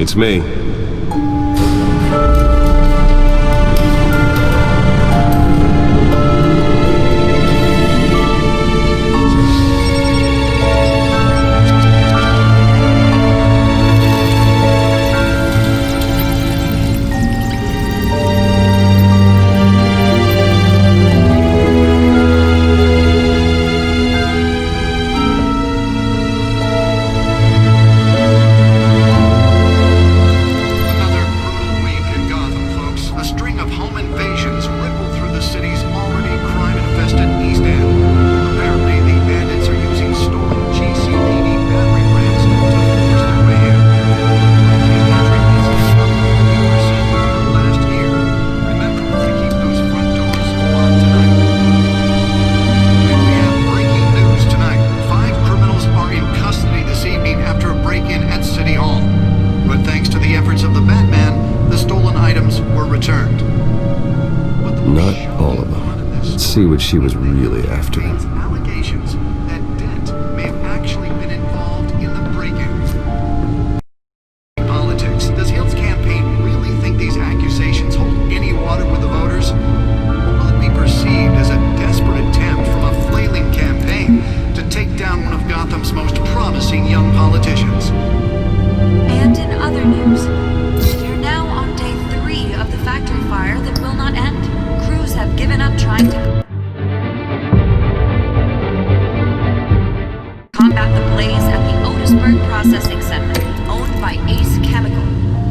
It's me. See what she was really after. Allegations that Dent may have actually been involved in the break-in. Politics. Does Hill's campaign really think these accusations hold any water with the voters? Or will it be perceived as a desperate attempt from a flailing campaign to take down one of Gotham's most promising young politicians? And in other news, we're now on day 3 of the factory fire that will not end. Crews have given up trying to combat the blaze at the Otisburg Processing Center, owned by Ace Chemical.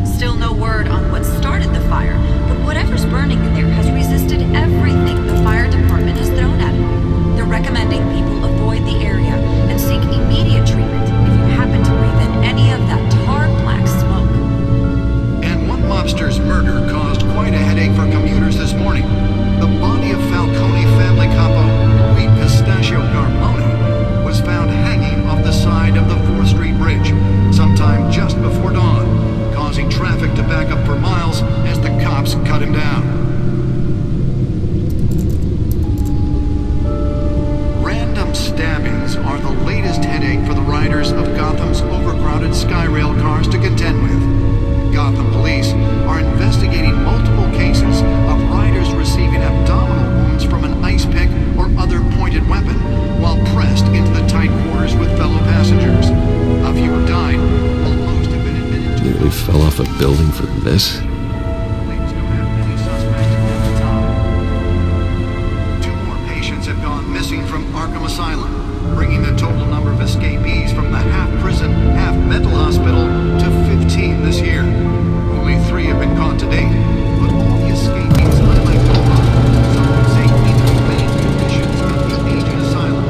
Still no word on what started the fire, but whatever's burning in there has resisted everything the fire department has thrown at it. They're recommending people avoid the area and seek immediate treatment if you happen to breathe in any of that tar black smoke. And one mobster's murder caused quite a headache for commuters this morning. The body of Falcone family capo Louis Pistachio Garmone was found hanging off the side of the 4th Street Bridge sometime just before dawn, causing traffic to back up for miles as the cops cut him down. Random stabbings are the latest headache for the riders of Gotham's overcrowded Skyrail cars to contend with. Gotham police are investigating multiple cases of riders receiving abdominal wounds from an ice pick or other pointed weapon while pressed into the tight quarters with fellow passengers. A few have died, while most have been admitted to... Nearly fell off a building for this? Police don't have many suspects at the top. 2 more patients have gone missing from Arkham Asylum, bringing the total number of escapees from the half-prison, half-mental hospital to 15 this year. Only 3 have been caught to date, but all the escapees highlight the problem. Some would say even bad conditions at the aging asylum.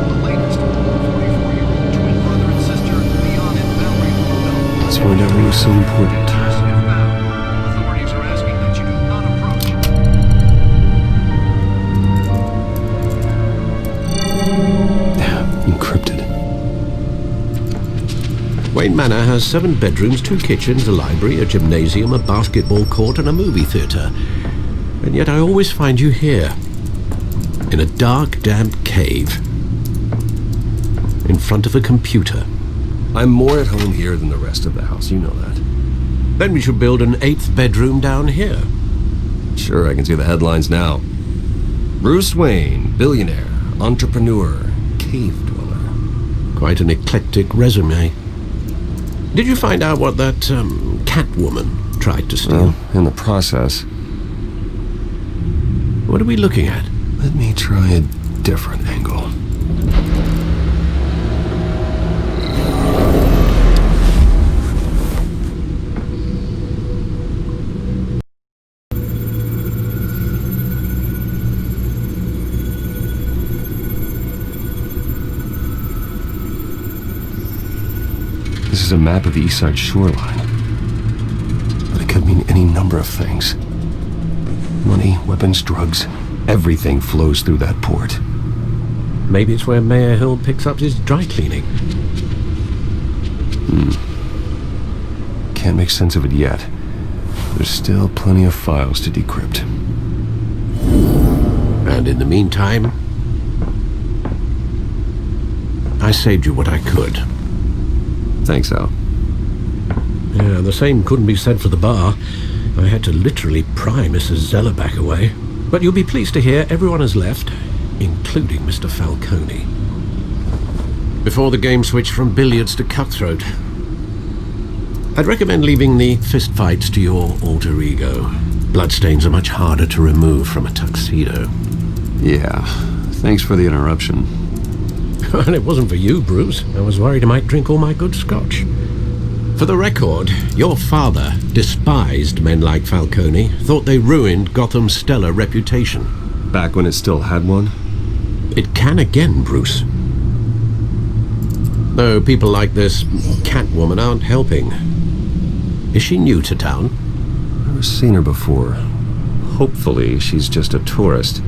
The latest, 44-year-old twin brother and sister, Leon and Valerie Loudon. That's why never was so important. If found, authorities are asking that you do not approach. Encrypted. Wayne Manor has 7 bedrooms, 2 kitchens, a library, a gymnasium, a basketball court, and a movie theatre. And yet I always find you here, in a dark, damp cave, in front of a computer. I'm more at home here than the rest of the house, you know that. Then we should build an 8th bedroom down here. Sure, I can see the headlines now. Bruce Wayne, billionaire, entrepreneur, cave dweller. Quite an eclectic resume. Did you find out what that Catwoman tried to steal? Well, in the process. What are we looking at? Let me try a different angle. This is a map of the East Side shoreline. But it could mean any number of things. Money, weapons, drugs, everything flows through that port. Maybe it's where Mayor Hill picks up his dry cleaning. Can't make sense of it yet. There's still plenty of files to decrypt. And in the meantime, I saved you what I could. Thanks, Al. Yeah, the same couldn't be said for the bar. I had to literally pry Mrs. Zeller back away. But you'll be pleased to hear everyone has left, including Mr. Falcone. Before the game switched from billiards to cutthroat. I'd recommend leaving the fistfights to your alter ego. Bloodstains are much harder to remove from a tuxedo. Yeah, thanks for the interruption. And it wasn't for you, Bruce. I was worried I might drink all my good scotch. For the record, your father despised men like Falcone, thought they ruined Gotham's stellar reputation. Back when it still had one? It can again, Bruce. Though people like this Catwoman aren't helping. Is she new to town? Never seen her before. Hopefully she's just a tourist. I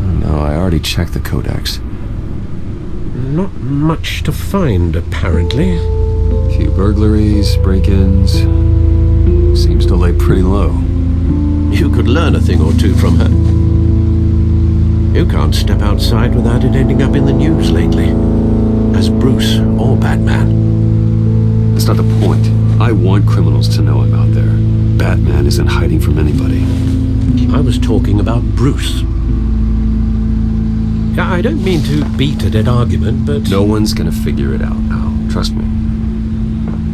don't know, I already checked the codex. Not much to find, apparently. Few burglaries, break-ins. Seems to lay pretty low. You could learn a thing or two from her. You can't step outside without it ending up in the news lately. As Bruce or Batman. That's not the point. I want criminals to know I'm out there. Batman isn't hiding from anybody. I was talking about Bruce. I don't mean to beat a dead argument, but... No one's gonna figure it out now. Trust me.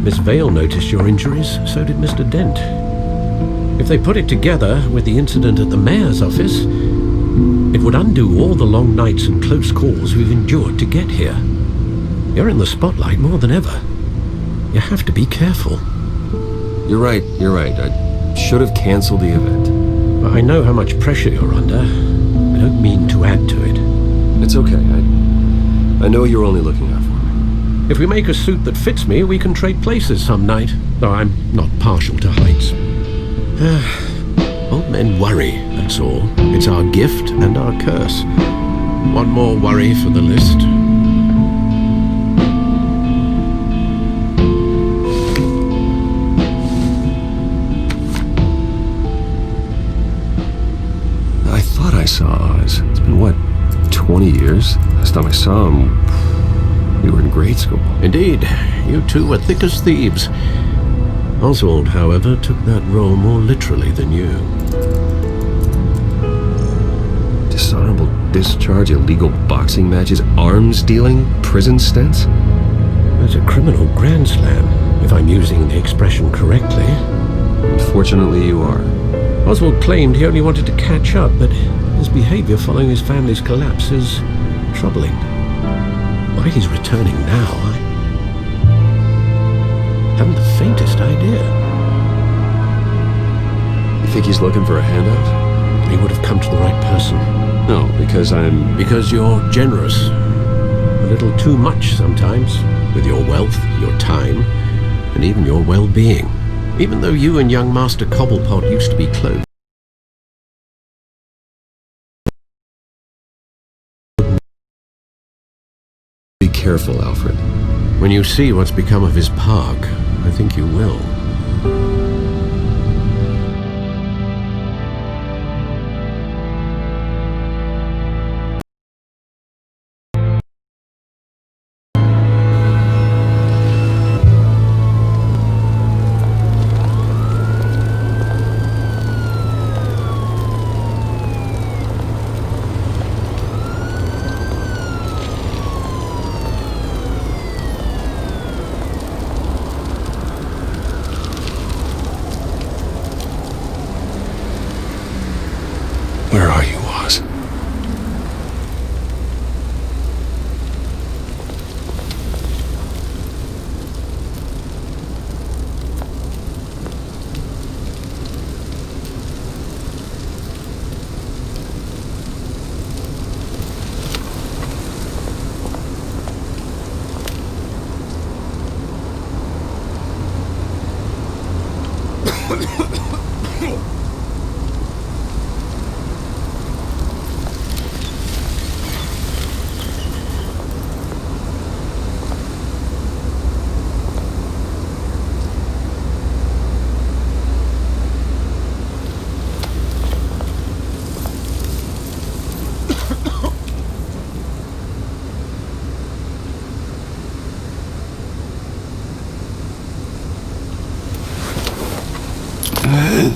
Miss Vale noticed your injuries, so did Mr. Dent. If they put it together with the incident at the mayor's office, it would undo all the long nights and close calls we've endured to get here. You're in the spotlight more than ever. You have to be careful. You're right. I should have canceled the event. I know how much pressure you're under. I don't mean to add to it. It's okay. I know you're only looking out for me. If we make a suit that fits me, we can trade places some night. Though I'm not partial to heights. Old men worry, that's all. It's our gift and our curse. One more worry for the list. I thought I saw Oz. It's been, what, 20 years? Last time I saw him, we were in grade school. Indeed, you two were thick as thieves. Oswald, however, took that role more literally than you. Dishonorable discharge, illegal boxing matches, arms dealing, prison stints? That's a criminal grand slam, if I'm using the expression correctly. Unfortunately, you are. Oswald claimed he only wanted to catch up, but his behavior following his family's collapse is troubling. Why he's returning now, I haven't the faintest idea. You think he's looking for a handout? He would have come to the right person. No, because I'm... Because you're generous. A little too much sometimes, with your wealth, your time, and even your well-being. Even though you and young Master Cobblepot used to be close. Be careful, Alfred. When you see what's become of his park, I think you will. Where are you, Oz?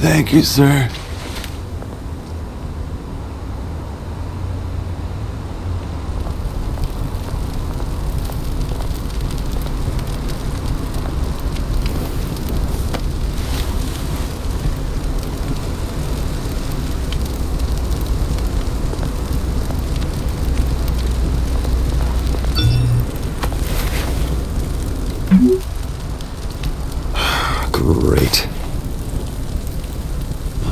Thank you, sir. Great.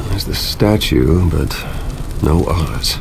There's the statue, but no Oz.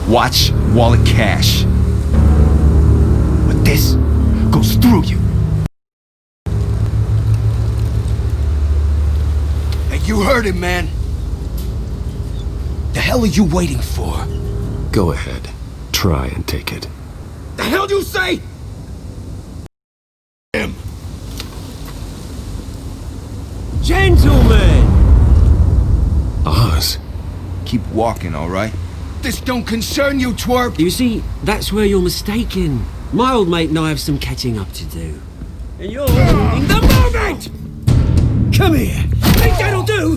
Watch wallet cash. But this goes through you. Hey, you heard him, man. The hell are you waiting for? Go ahead. Try and take it. The hell do you say? Him. Gentlemen! Oz? Keep walking, all right? This don't concern you, twerp. You see, that's where you're mistaken. My old mate and I have some catching up to do. And you're ruining the moment! Come here. Think that'll do?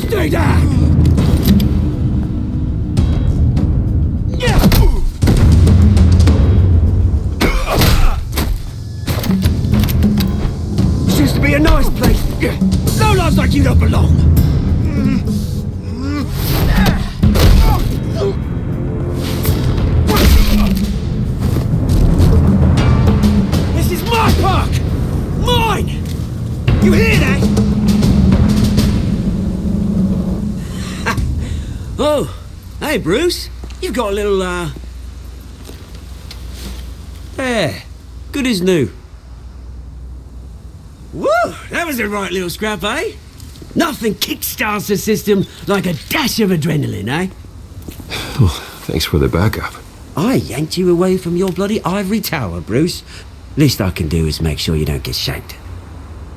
Stay down! This used to be a nice place. No lives like you don't belong. This is my park! Mine! You hear that? Oh, hey Bruce. You've got a little, there. Good as new. Woo! That was a right little scrap, eh? Nothing kickstarts the system like a dash of adrenaline, eh? Well, thanks for the backup. I yanked you away from your bloody ivory tower, Bruce. Least I can do is make sure you don't get shanked.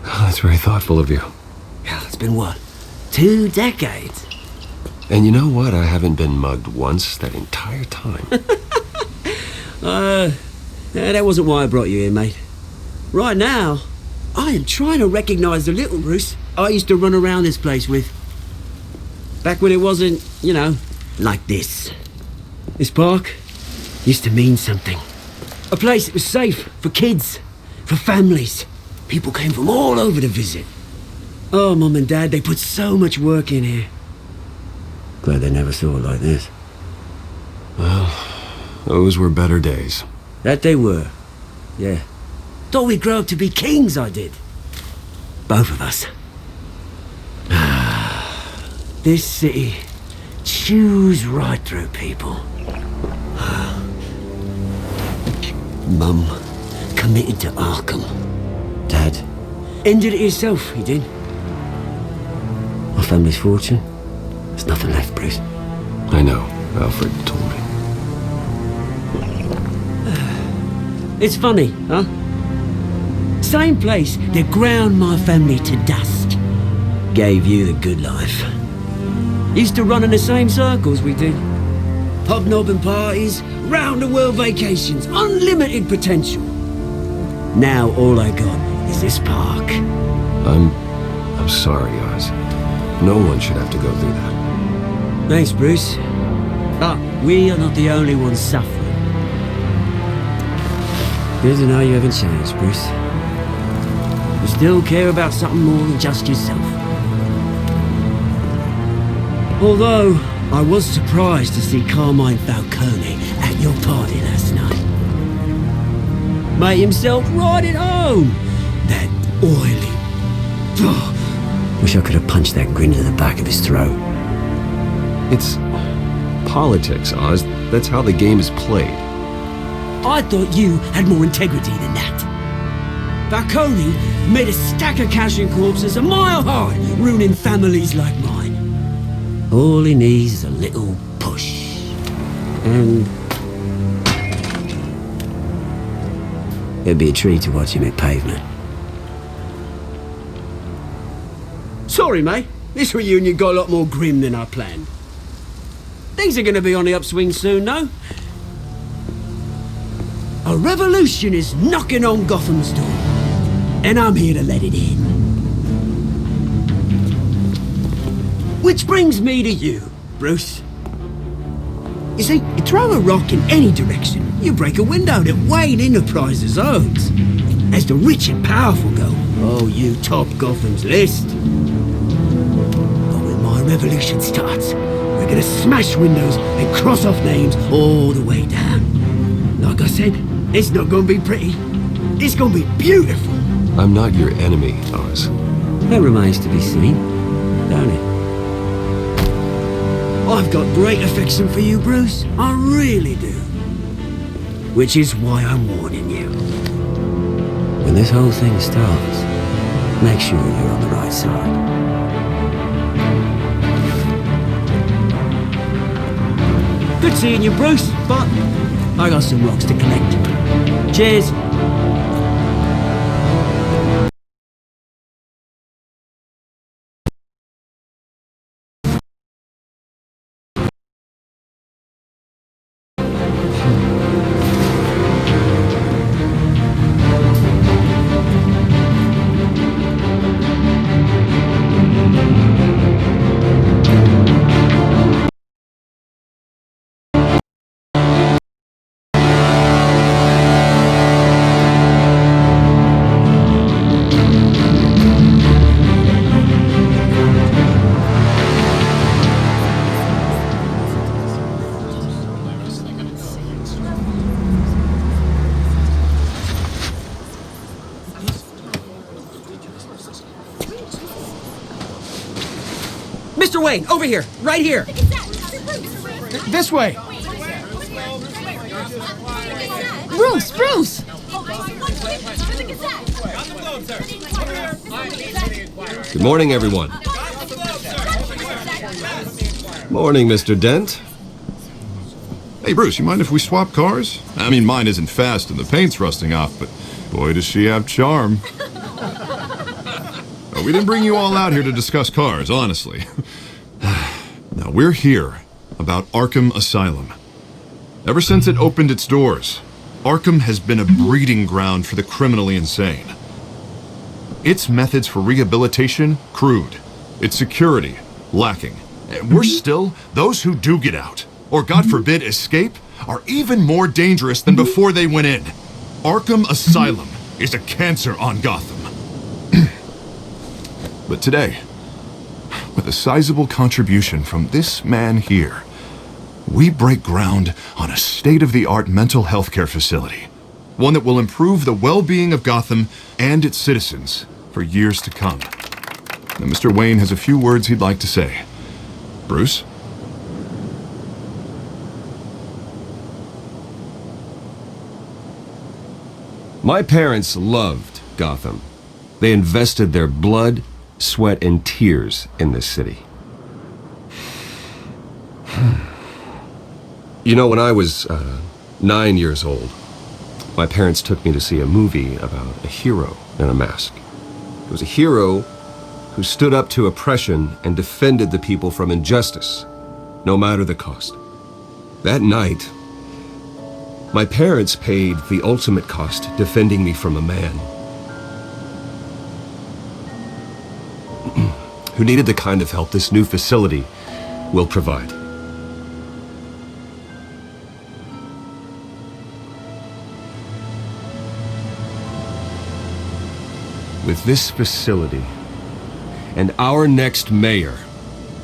That's very thoughtful of you. Yeah, it's been what? 2 decades? And you know what? I haven't been mugged once that entire time. That wasn't why I brought you here, mate. Right now, I am trying to recognize the little Bruce I used to run around this place with. Back when it wasn't, you know, like this. This park used to mean something. A place that was safe for kids, for families. People came from all over to visit. Oh, Mum and Dad, they put so much work in here. Glad they never saw it like this. Well, those were better days. That they were, yeah. Thought we'd grow up to be kings, I did. Both of us. This city chews right through people. Mum committed to Arkham. Dad ended it himself, he did. My family's fortune, there's nothing left, Bruce. I know. Alfred told me. It's funny, huh? Same place that ground my family to dust gave you the good life. Used to run in the same circles we did. Hobnobbing parties, round-the-world vacations, unlimited potential. Now all I got is this park. I'm sorry, Oz. No one should have to go through that. Thanks, Bruce. But we are not the only ones suffering. Good to know you haven't changed, Bruce. You still care about something more than just yourself. Although, I was surprised to see Carmine Falcone at your party last night. Made himself right at home. That oily... Oh, wish I could have punched that grin to the back of his throat. It's politics, Oz. That's how the game is played. I thought you had more integrity than that. Falcone made a stack of cash and corpses a mile high, ruining families like mine. All he needs is a little push. And... it'd be a treat to watch him hit pavement. Sorry, mate. This reunion got a lot more grim than I planned. Things are gonna be on the upswing soon, though. A revolution is knocking on Gotham's door, and I'm here to let it in. Which brings me to you, Bruce. You see, you throw a rock in any direction, you break a window that Wayne Enterprises owns. As the rich and powerful go, oh, you top Gotham's list. But when my revolution starts, we're gonna smash windows and cross off names all the way down. Like I said, it's not gonna be pretty. It's gonna be beautiful. I'm not your enemy, Oz. That remains to be seen, don't it? I've got great affection for you, Bruce. I really do. Which is why I'm warning you. When this whole thing starts, make sure you're on the right side. Good seeing you, Bruce, but I got some rocks to collect. Cheers. Mr. Wayne, over here, right here. This way. Bruce! Good morning, everyone. Morning, Mr. Dent. Hey, Bruce, you mind if we swap cars? I mean, mine isn't fast and the paint's rusting off, but boy, does she have charm. We didn't bring you all out here to discuss cars, honestly. Now, we're here about Arkham Asylum. Ever since it opened its doors, Arkham has been a breeding ground for the criminally insane. Its methods for rehabilitation, crude. Its security, lacking. And worse still, those who do get out, or God forbid escape, are even more dangerous than before they went in. Arkham Asylum is a cancer on Gotham. But today, with a sizable contribution from this man here, we break ground on a state-of-the-art mental health care facility. One that will improve the well-being of Gotham and its citizens for years to come. Now, Mr. Wayne has a few words he'd like to say. Bruce? My parents loved Gotham. They invested their blood, sweat, and tears in this city. You know, when I was 9 years old, my parents took me to see a movie about a hero in a mask. It was a hero who stood up to oppression and defended the people from injustice, no matter the cost. That night, my parents paid the ultimate cost defending me from a man who needed the kind of help this new facility will provide. With this facility and our next mayor,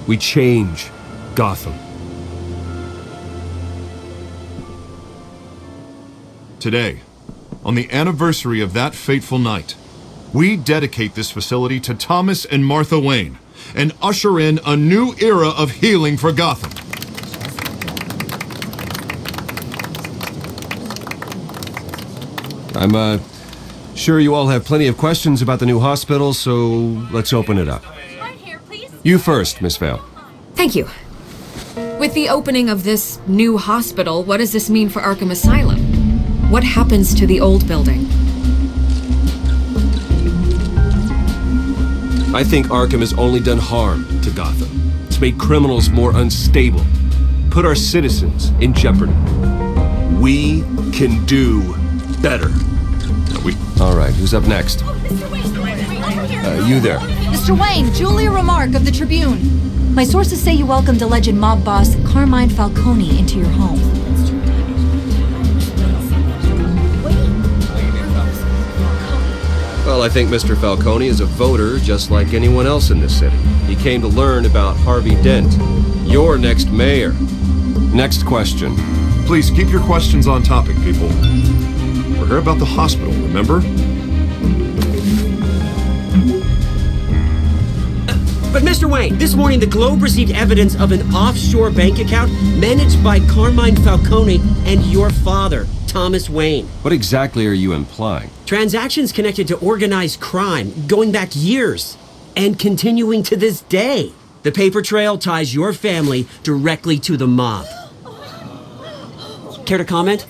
we change Gotham. Today, on the anniversary of that fateful night, we dedicate this facility to Thomas and Martha Wayne and usher in a new era of healing for Gotham. I'm sure you all have plenty of questions about the new hospital, so let's open it up. You first, Miss Vale. Thank you. With the opening of this new hospital, what does this mean for Arkham Asylum? What happens to the old building? I think Arkham has only done harm to Gotham. It's made criminals more unstable, put our citizens in jeopardy. We can do better. All right, who's up next? You there. Mr. Wayne, Julia Remark of the Tribune. My sources say you welcomed alleged mob boss Carmine Falcone into your home. Well, I think Mr. Falcone is a voter just like anyone else in this city. He came to learn about Harvey Dent, your next mayor. Next question. Please keep your questions on topic, people. We're here about the hospital, remember? But Mr. Wayne, this morning the Globe received evidence of an offshore bank account managed by Carmine Falcone and your father, Thomas Wayne. What exactly are you implying? Transactions connected to organized crime going back years and continuing to this day. The paper trail ties your family directly to the mob. Care to comment?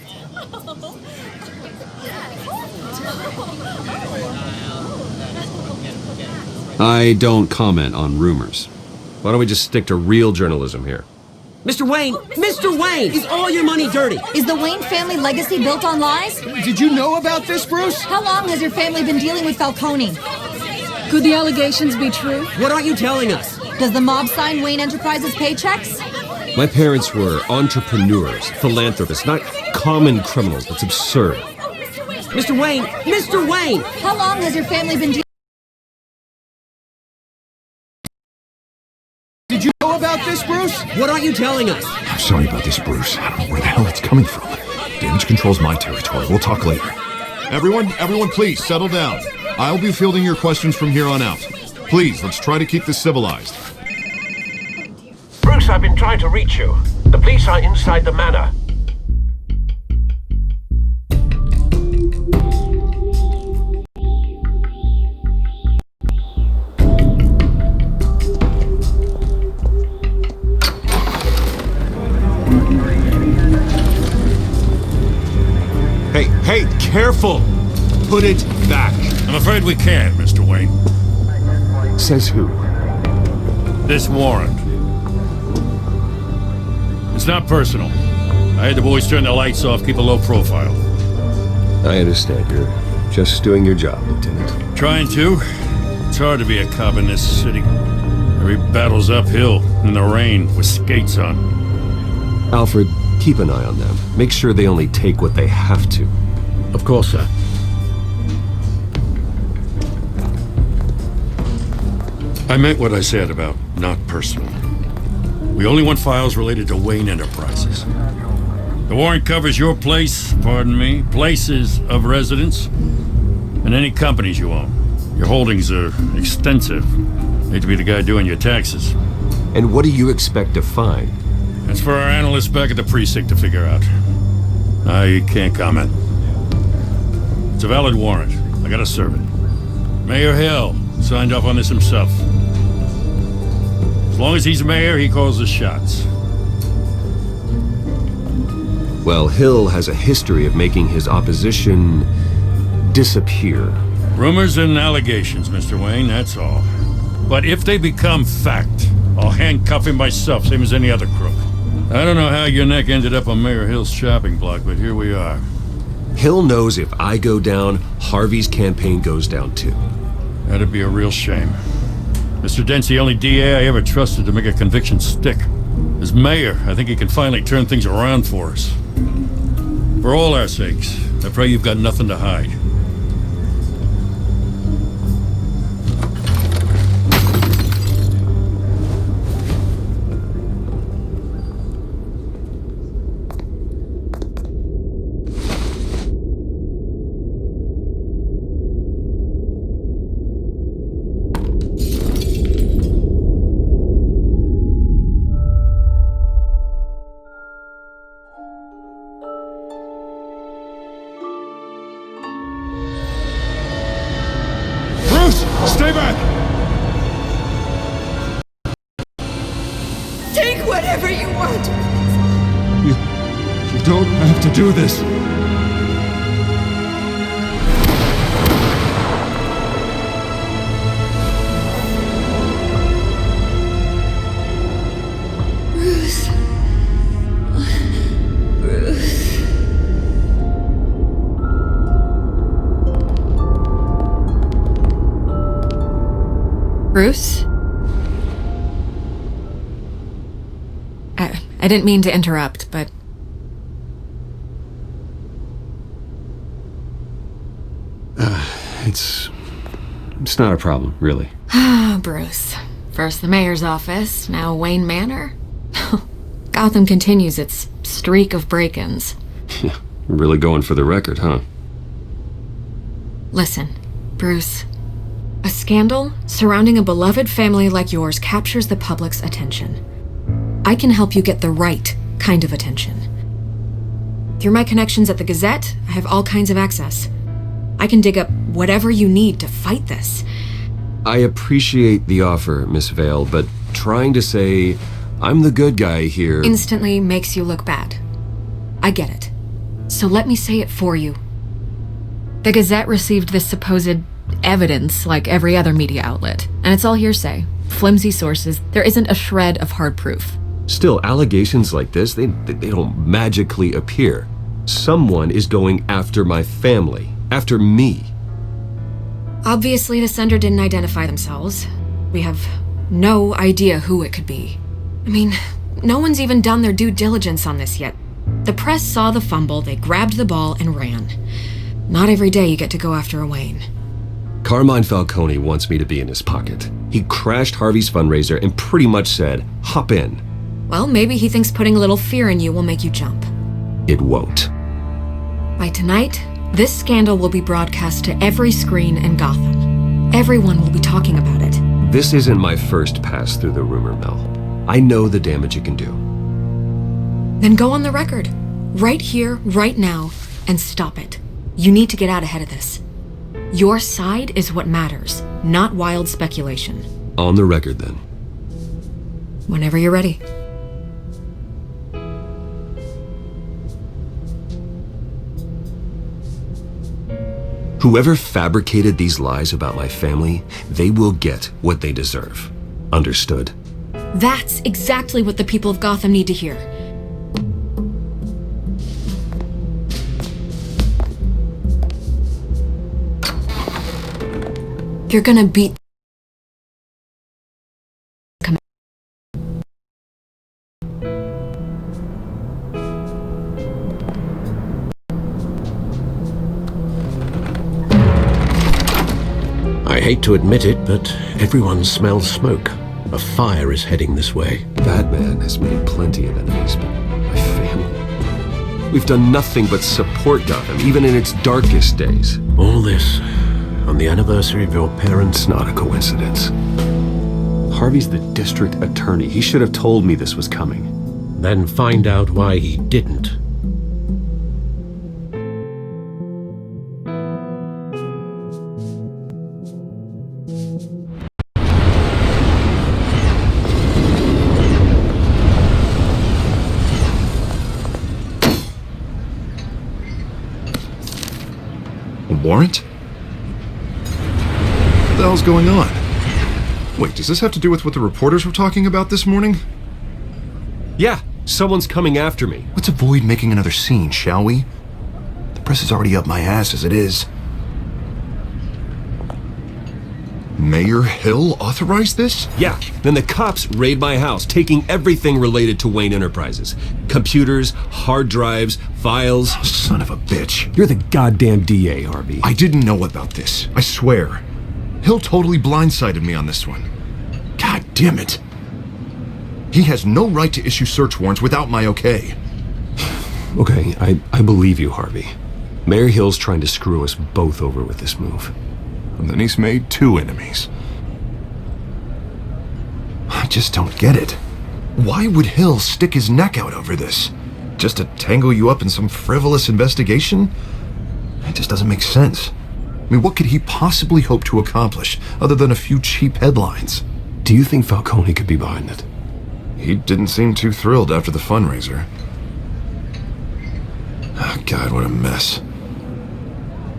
I don't comment on rumors. Why don't we just stick to real journalism here? Mr. Wayne! Mr. Wayne! Is all your money dirty? Is the Wayne family legacy built on lies? Did you know about this, Bruce? How long has your family been dealing with Falcone? Could the allegations be true? What aren't you telling us? Does the mob sign Wayne Enterprises paychecks? My parents were entrepreneurs, philanthropists, not common criminals. That's absurd. Mr. Wayne! Mr. Wayne! How long has your family been dealing? Did you know about this, Bruce? What aren't you telling us? I'm sorry about this, Bruce. I don't know where the hell it's coming from. Damage control's my territory. We'll talk later. Everyone, please settle down. I'll be fielding your questions from here on out. Please, let's try to keep this civilized. Bruce, I've been trying to reach you. The police are inside the manor. Hey, careful! Put it back. I'm afraid we can't, Mr. Wayne. Says who? This warrant. It's not personal. I had the boys turn the lights off, keep a low profile. I understand. You're just doing your job, Lieutenant. Trying to. It's hard to be a cop in this city. Every battle's uphill, in the rain, with skates on. Alfred, keep an eye on them. Make sure they only take what they have to. Of course, sir. I meant what I said about not personal. We only want files related to Wayne Enterprises. The warrant covers your place, pardon me, places of residence, and any companies you own. Your holdings are extensive. Hate to be the guy doing your taxes. And what do you expect to find? That's for our analysts back at the precinct to figure out. I can't comment. It's a valid warrant. I gotta serve it. Mayor Hill signed off on this himself. As long as he's mayor, he calls the shots. Well, Hill has a history of making his opposition disappear. Rumors and allegations, Mr. Wayne, that's all. But if they become fact, I'll handcuff him myself, same as any other crook. I don't know how your neck ended up on Mayor Hill's chopping block, but here we are. Hill knows if I go down, Harvey's campaign goes down too. That'd be a real shame. Mr. Dent's the only DA I ever trusted to make a conviction stick. As mayor, I think he can finally turn things around for us. For all our sakes, I pray you've got nothing to hide. Stay back! Take whatever you want. You don't have to do this. Bruce. Bruce. Bruce? I didn't mean to interrupt, but... It's not a problem, really. Ah, Bruce. First the mayor's office, now Wayne Manor. Gotham continues its streak of break-ins. You're really going for the record, huh? Listen, Bruce. A scandal surrounding a beloved family like yours captures the public's attention. I can help you get the right kind of attention. Through my connections at the Gazette, I have all kinds of access. I can dig up whatever you need to fight this. I appreciate the offer, Miss Vale, but trying to say I'm the good guy here... instantly makes you look bad. I get it. So let me say it for you. The Gazette received this supposed evidence like every other media outlet, and it's all hearsay. Flimsy sources. There isn't a shred of hard proof. Still, allegations like this, they don't magically appear. Someone is going after my family. After me. Obviously, the sender didn't identify themselves. We have no idea who it could be. I mean, no one's even done their due diligence on this yet. The press saw the fumble, they grabbed the ball and ran. Not every day you get to go after a Wayne. Carmine Falcone wants me to be in his pocket. He crashed Harvey's fundraiser and pretty much said, hop in. Well, maybe he thinks putting a little fear in you will make you jump. It won't. By tonight, this scandal will be broadcast to every screen in Gotham. Everyone will be talking about it. This isn't my first pass through the rumor mill. I know the damage it can do. Then go on the record. Right here, right now, and stop it. You need to get out ahead of this. Your side is what matters, not wild speculation. On the record, then. Whenever you're ready. Whoever fabricated these lies about my family, they will get what they deserve. Understood? That's exactly what the people of Gotham need to hear. You're gonna beat... I hate to admit it, but everyone smells smoke. A fire is heading this way. Batman has made plenty of enemies, but my family... We've done nothing but support Gotham, even in its darkest days. All this on the anniversary of your parents'... It's not a coincidence. Harvey's the district attorney. He should have told me this was coming. Then find out why he didn't. Warrant? What the hell's going on? Wait, does this have to do with what the reporters were talking about this morning? Yeah, someone's coming after me. Let's avoid making another scene, shall we? The press is already up my ass as it is. Mayor Hill authorized this? Yeah, then the cops raid my house, taking everything related to Wayne Enterprises. Computers, hard drives, files. Oh, son of a bitch. You're the goddamn DA, Harvey. I didn't know about this, I swear. Hill totally blindsided me on this one. God damn it. He has no right to issue search warrants without my okay. Okay, I believe you, Harvey. Mayor Hill's trying to screw us both over with this move. And then he's made 2 enemies. I just don't get it. Why would Hill stick his neck out over this? Just to tangle you up in some frivolous investigation? It just doesn't make sense. I mean, what could he possibly hope to accomplish other than a few cheap headlines? Do you think Falcone could be behind it? He didn't seem too thrilled after the fundraiser. Oh, God, what a mess.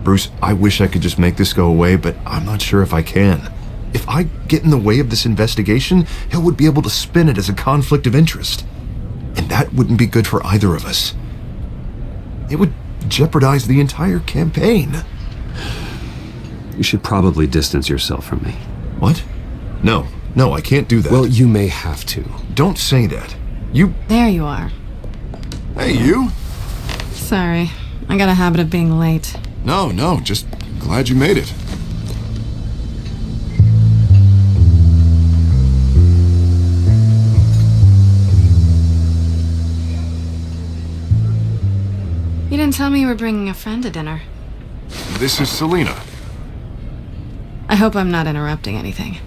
Bruce, I wish I could just make this go away, but I'm not sure if I can. If I get in the way of this investigation, Hill would be able to spin it as a conflict of interest. And that wouldn't be good for either of us. It would jeopardize the entire campaign. You should probably distance yourself from me. What? No, I can't do that. Well, you may have to. Don't say that. You... There you are. Hey, you? Sorry, I got a habit of being late. No, just glad you made it. You didn't tell me you were bringing a friend to dinner. This is Selena. I hope I'm not interrupting anything.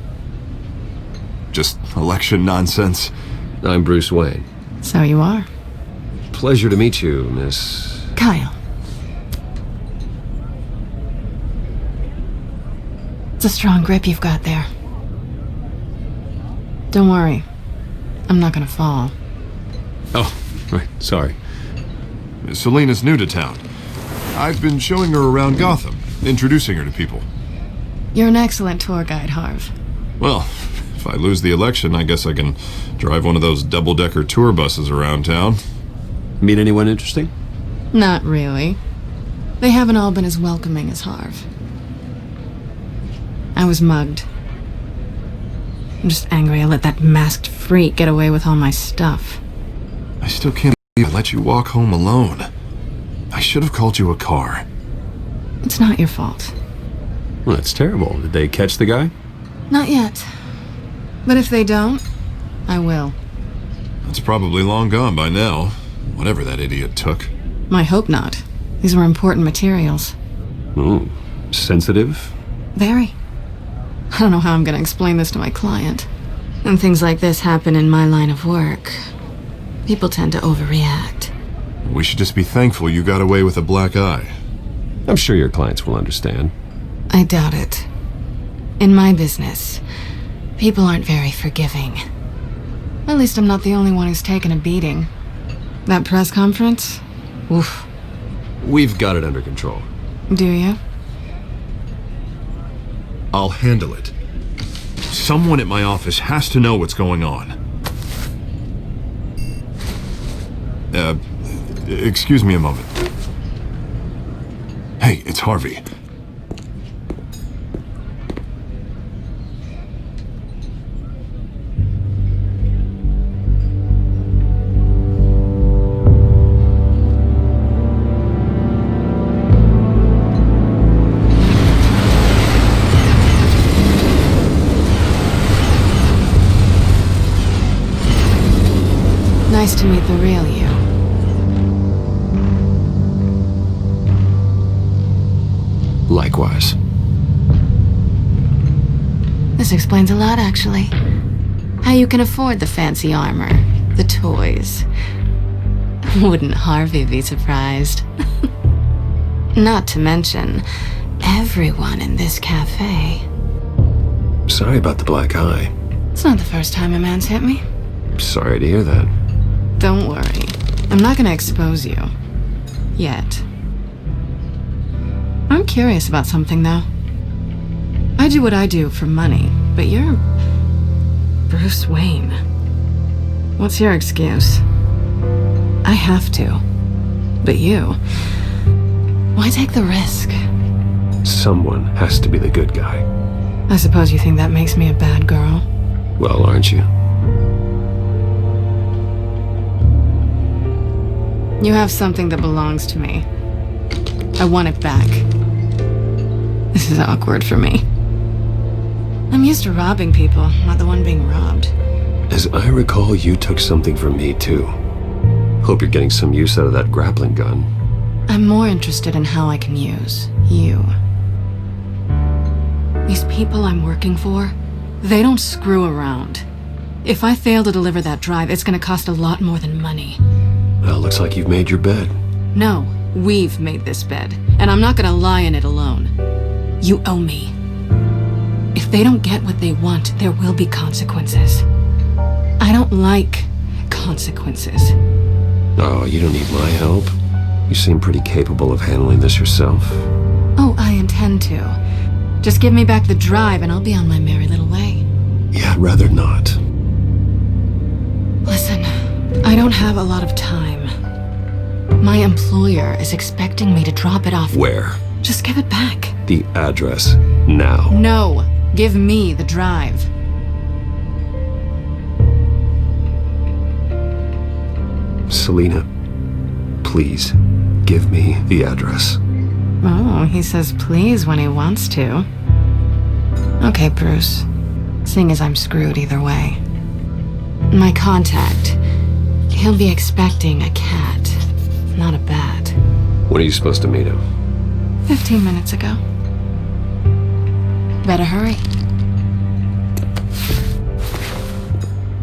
Just election nonsense. I'm Bruce Wayne. So you are. Pleasure to meet you, Miss... Kyle. It's a strong grip you've got there. Don't worry. I'm not gonna fall. Oh, right, sorry. Selena's new to town. I've been showing her around Gotham, introducing her to people. You're an excellent tour guide, Harv. Well, if I lose the election, I guess I can drive one of those double-decker tour buses around town. Meet anyone interesting? Not really. They haven't all been as welcoming as Harv. I was mugged. I'm just angry I let that masked freak get away with all my stuff. I still can't believe I let you walk home alone. I should have called you a car. It's not your fault. Well, that's terrible. Did they catch the guy? Not yet. But if they don't, I will. It's probably long gone by now, whatever that idiot took. I hope not. These were important materials. Ooh, sensitive? Very. I don't know how I'm going to explain this to my client. When things like this happen in my line of work, people tend to overreact. We should just be thankful you got away with a black eye. I'm sure your clients will understand. I doubt it. In my business, people aren't very forgiving. At least I'm not the only one who's taken a beating. That press conference? Oof. We've got it under control. Do you? I'll handle it. Someone at my office has to know what's going on. Excuse me a moment. Hey, it's Harvey. Nice to meet the real you. Likewise. This explains a lot, actually. How you can afford the fancy armor, the toys. Wouldn't Harvey be surprised? Not to mention, everyone in this cafe. Sorry about the black eye. It's not the first time a man's hit me. Sorry to hear that. Don't worry. I'm not gonna expose you. Yet. I'm curious about something, though. I do what I do for money, but you're... Bruce Wayne. What's your excuse? I have to. But you... Why take the risk? Someone has to be the good guy. I suppose you think that makes me a bad girl? Well, aren't you? You have something that belongs to me. I want it back. This is awkward for me. I'm used to robbing people, not the one being robbed. As I recall, you took something from me, too. Hope you're getting some use out of that grappling gun. I'm more interested in how I can use you. These people I'm working for, they don't screw around. If I fail to deliver that drive, it's gonna cost a lot more than money. Well, looks like you've made your bed. No, we've made this bed, and I'm not gonna lie in it alone. You owe me. If they don't get what they want, there will be consequences. I don't like consequences. Oh, you don't need my help. You seem pretty capable of handling this yourself. Oh, I intend to. Just give me back the drive and I'll be on my merry little way. Yeah, I'd rather not. Listen, I don't have a lot of time. My employer is expecting me to drop it off. Where? Just give it back. The address, now. No, give me the drive. Selena, please, give me the address. Oh, he says please when he wants to. Okay, Bruce. Seeing as I'm screwed either way. My contact. He'll be expecting a cat, not a bat. When are you supposed to meet him? 15 minutes ago. Better hurry.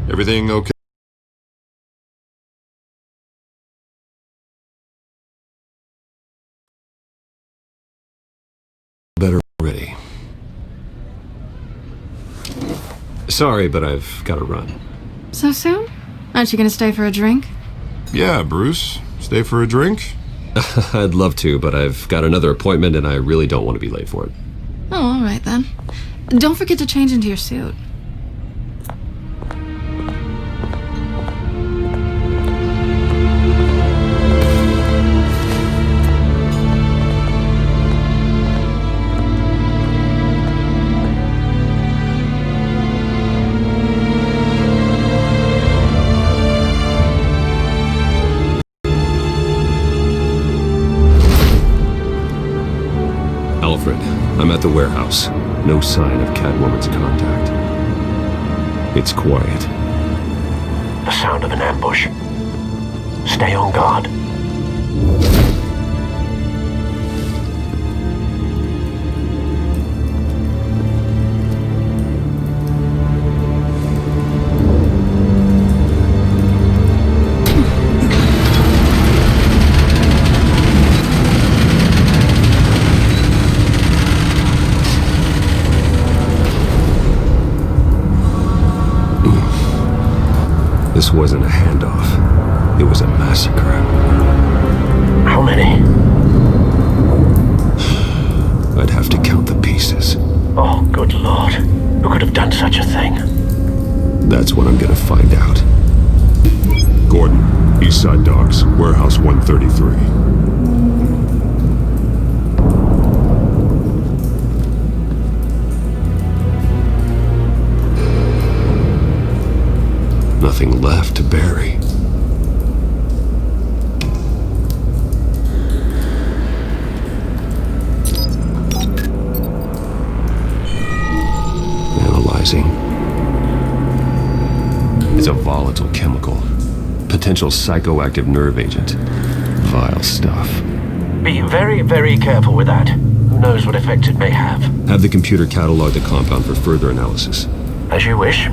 Everything okay? Better ready. Sorry, but I've got to run. So soon? Aren't you gonna stay for a drink? Yeah, Bruce. Stay for a drink? I'd love to, but I've got another appointment and I really don't want to be late for it. Oh, all right then. Don't forget to change into your suit. Alfred, I'm at the warehouse. No sign of Catwoman's contact. It's quiet. The sound of an ambush. Stay on guard. This wasn't a handoff. It was a massacre. How many? I'd have to count the pieces. Oh, good lord. Who could have done such a thing? That's what I'm gonna find out. Gordon, Eastside Docks, Warehouse 133. Nothing left to bury. Analyzing. It's a volatile chemical. Potential psychoactive nerve agent. Vile stuff. Be very, very careful with that. Who knows what effect it may have. Have the computer catalog the compound for further analysis. As you wish.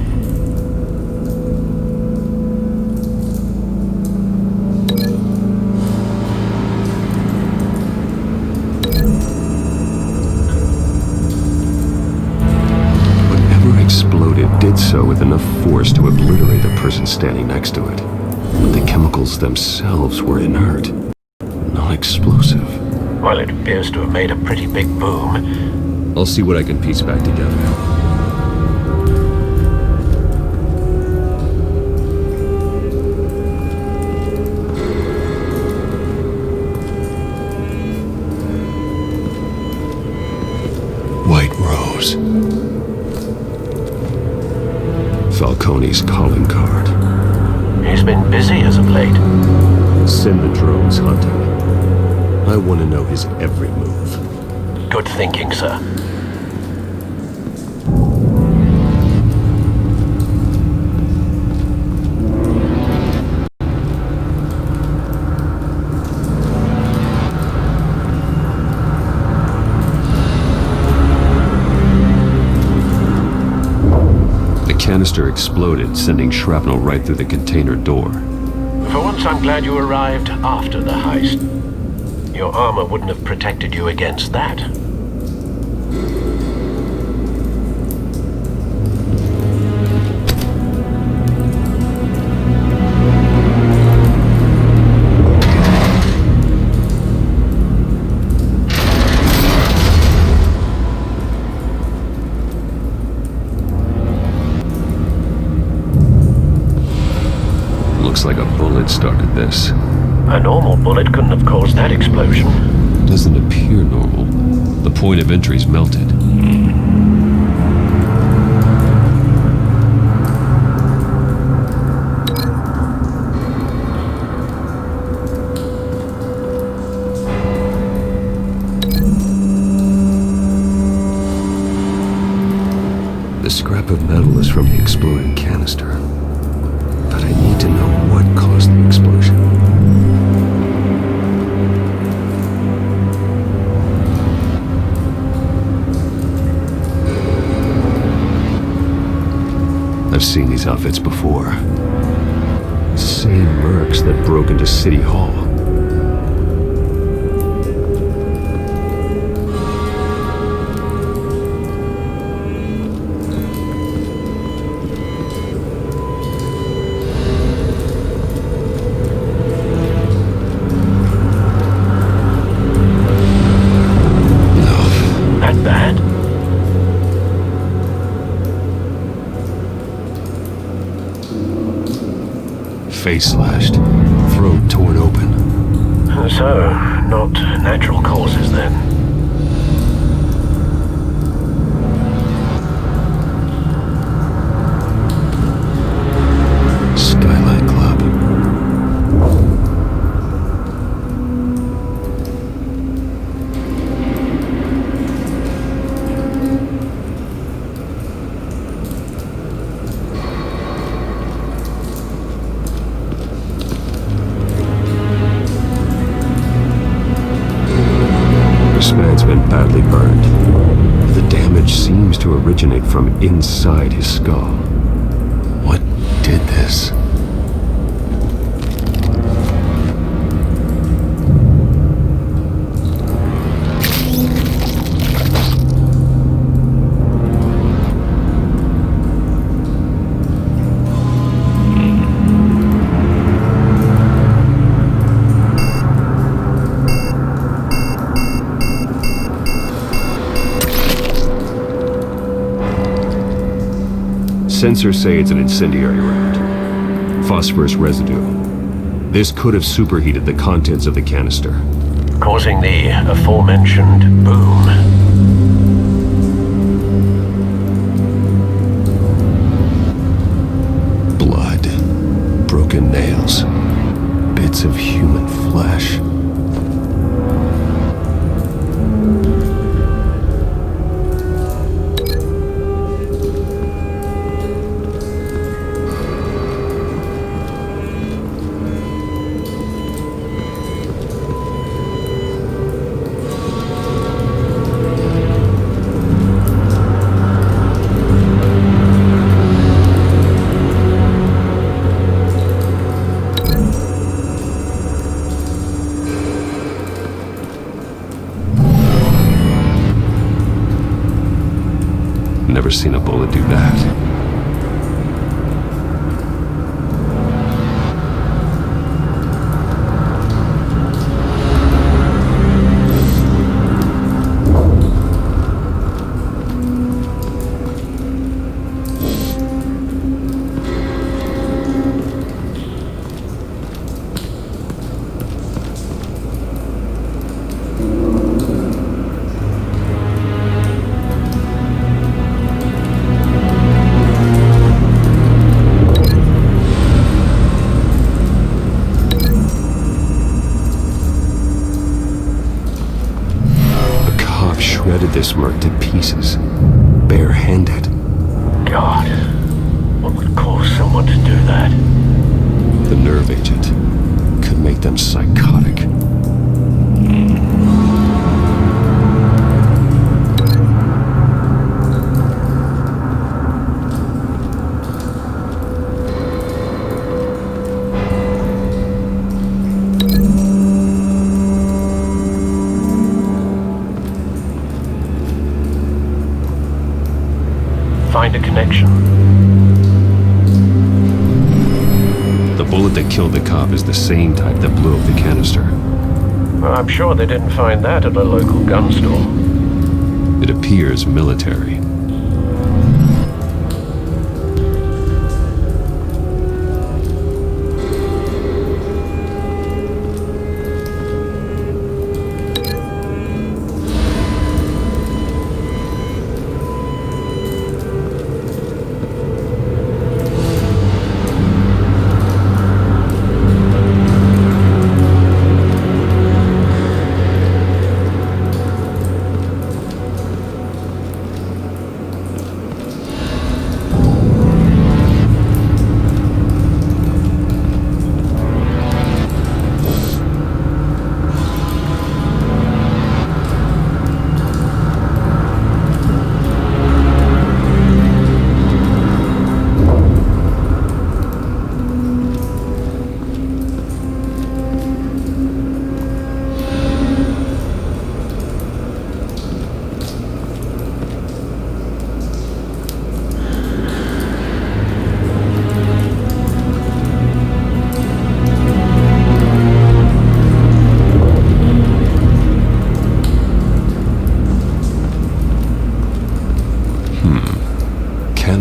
Did so with enough force to obliterate the person standing next to it. But the chemicals themselves were inert, non-explosive. Well, it appears to have made a pretty big boom. I'll see what I can piece back together. White Rose. Falcone's calling card. He's been busy as of late. Send the drones hunting. I want to know his every move. Good thinking, sir. Canister exploded, sending shrapnel right through the container door. For once, I'm glad you arrived after the heist. Your armor wouldn't have protected you against that. Looks like a bullet started this. A normal bullet couldn't have caused that explosion. Doesn't appear normal. The point of entry's melted. The scrap of metal is from the exploded canister. But I need to know what caused the explosion. I've seen these outfits before. Same mercs that broke into City Hall. Face slashed, throat torn open. So, not natural causes then. Skylight Club. This man's been badly burned. The damage seems to originate from inside his skull. What did this? Sensors say it's an incendiary round. Phosphorus residue. This could have superheated the contents of the canister, causing the aforementioned boom. Blood, broken nails, bits of human flesh. Never seen a bullet do that. Shredded this merc to pieces, bare-handed. God, what would cause someone to do that? The nerve agent could make them psychotic. Find a connection. The bullet that killed the cop is the same type that blew up the canister. I'm sure they didn't find that at a local gun store. It appears military.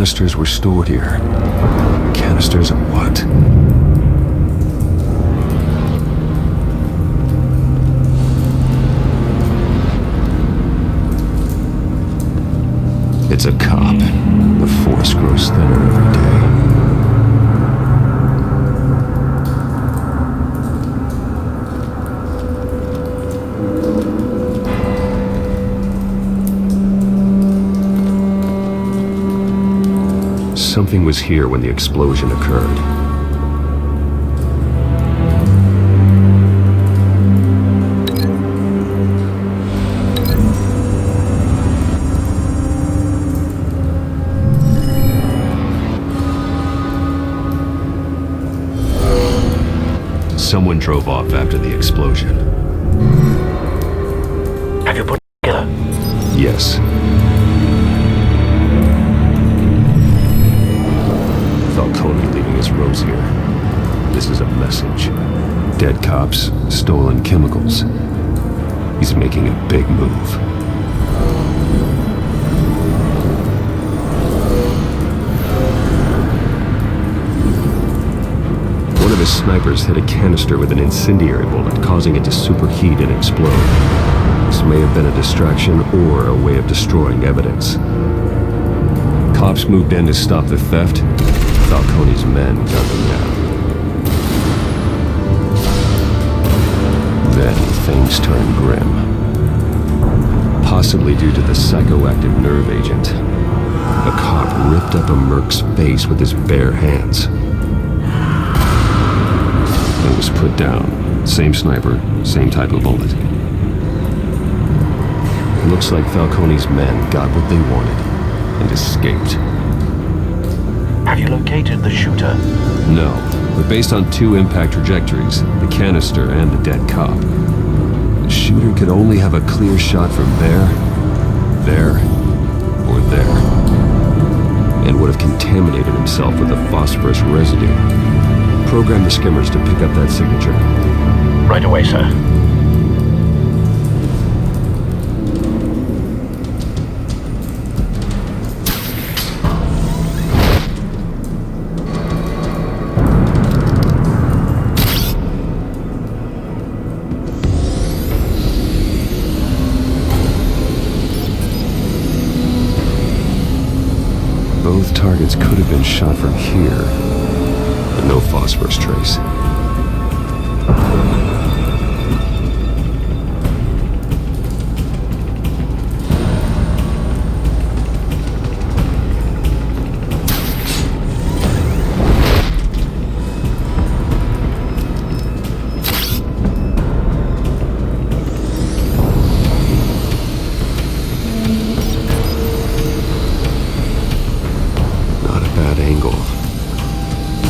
canisters were stored here. Canisters of what? It's a cop. The force grows thinner every day. Something was here when the explosion occurred. Someone drove off after the explosion. Have you put it together? Yes. Falcone leaving his rose here. This is a message. Dead cops, stolen chemicals. He's making a big move. One of his snipers hit a canister with an incendiary bullet, causing it to superheat and explode. This may have been a distraction or a way of destroying evidence. Cops moved in to stop the theft. Falcone's men gunned them down. Then things turned grim. Possibly due to the psychoactive nerve agent. A cop ripped up a merc's face with his bare hands. It was put down. Same sniper, same type of bullet. Looks like Falcone's men got what they wanted and escaped. Have you located the shooter? No, but based on two impact trajectories, the canister and the dead cop, the shooter could only have a clear shot from there, or there, and would have contaminated himself with the phosphorus residue. Program the skimmers to pick up that signature. Right away, sir. Both targets could have been shot from here, but no phosphorus trace.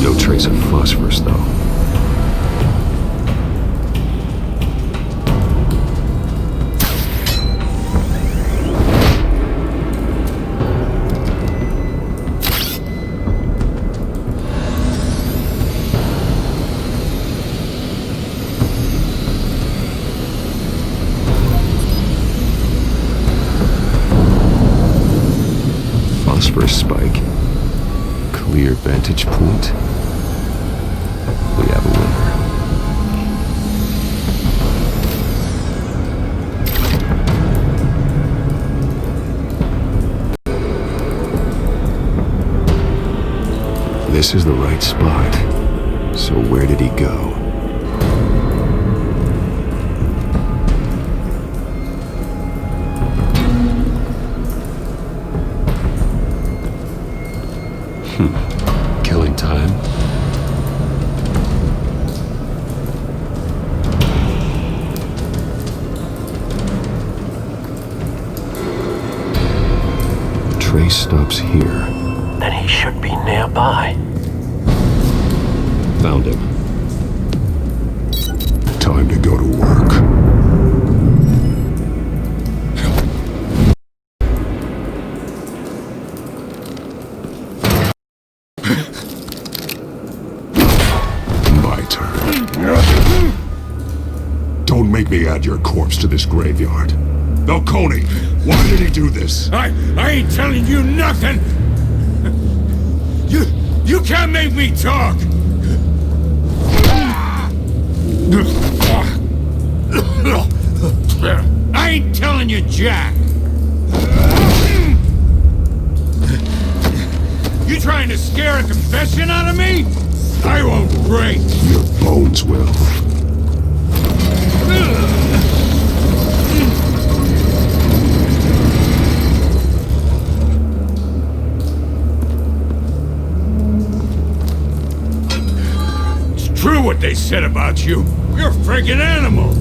No trace of phosphorus, though. Phosphorus spike. Clear vantage point. We have a winner. This is the right spot. So where did he go? Killing time. Trace stops here. Then he should be nearby. Found him. Time to go to work. My turn. Don't make me add your corpse to this graveyard. Falcone, why did he do this? I ain't telling you nothing! You can't make me talk! I ain't telling you jack! You trying to scare a confession out of me? I won't break! Your bones will. It's true what they said about you. You're a freaking animal!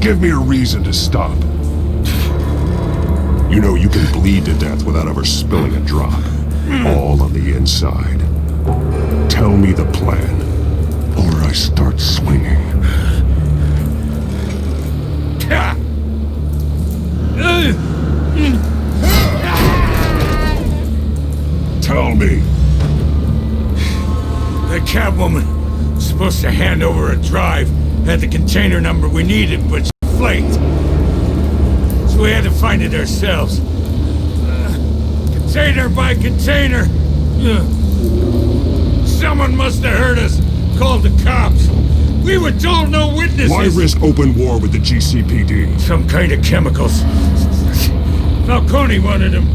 Give me a reason to stop. You know you can bleed to death without ever spilling a drop. All on the inside. Tell me the plan, or I start swinging. Tell me. The Catwoman was supposed to hand over a drive, had the container number we needed, but she flaked. So we had to find it ourselves. Container by container. Someone must have heard us, called the cops. We were told no witnesses. Why risk open war with the GCPD? Some kind of chemicals. Falcone wanted them.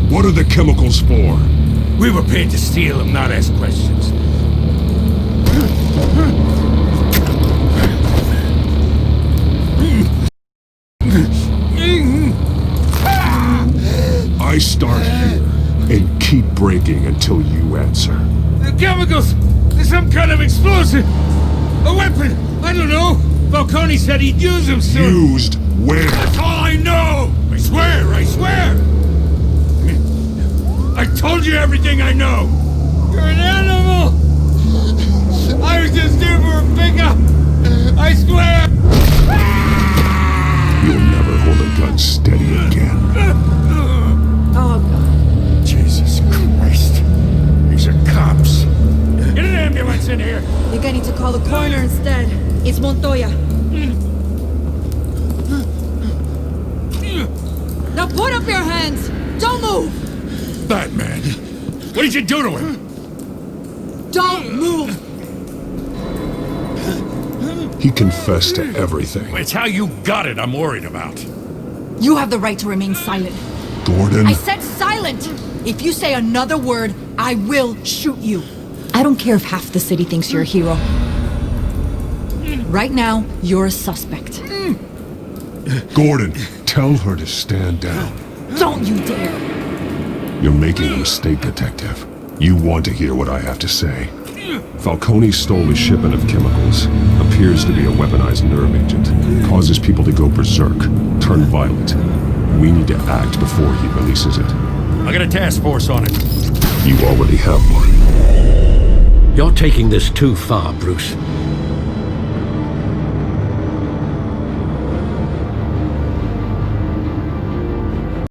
What are the chemicals for? We were paid to steal them, not ask questions. I start here and keep breaking until you answer. The chemicals! There's some kind of explosive! A weapon! I don't know! Falcone said he'd use them soon! Used where? That's all I know! I swear! I swear! I told you everything I know! You're an animal! I was just here for a pickup! I swear! You'll never hold a gun steady again. Oh, God. Jesus Christ. These are cops. Get an ambulance in here! I think I need to call the coroner instead. It's Montoya. Now put up your hands! Don't move! Batman! What did you do to him? Don't move! He confessed to everything. It's how you got it I'm worried about. You have the right to remain silent. Gordon? I said silent! If you say another word, I will shoot you. I don't care if half the city thinks you're a hero. Right now, you're a suspect. Gordon, tell her to stand down. Don't you dare! You're making a mistake, Detective. You want to hear what I have to say. Falcone stole a shipment of chemicals. Appears to be a weaponized nerve agent. Causes people to go berserk, turn violent. We need to act before he releases it. I got a task force on it. You already have one. You're taking this too far, Bruce.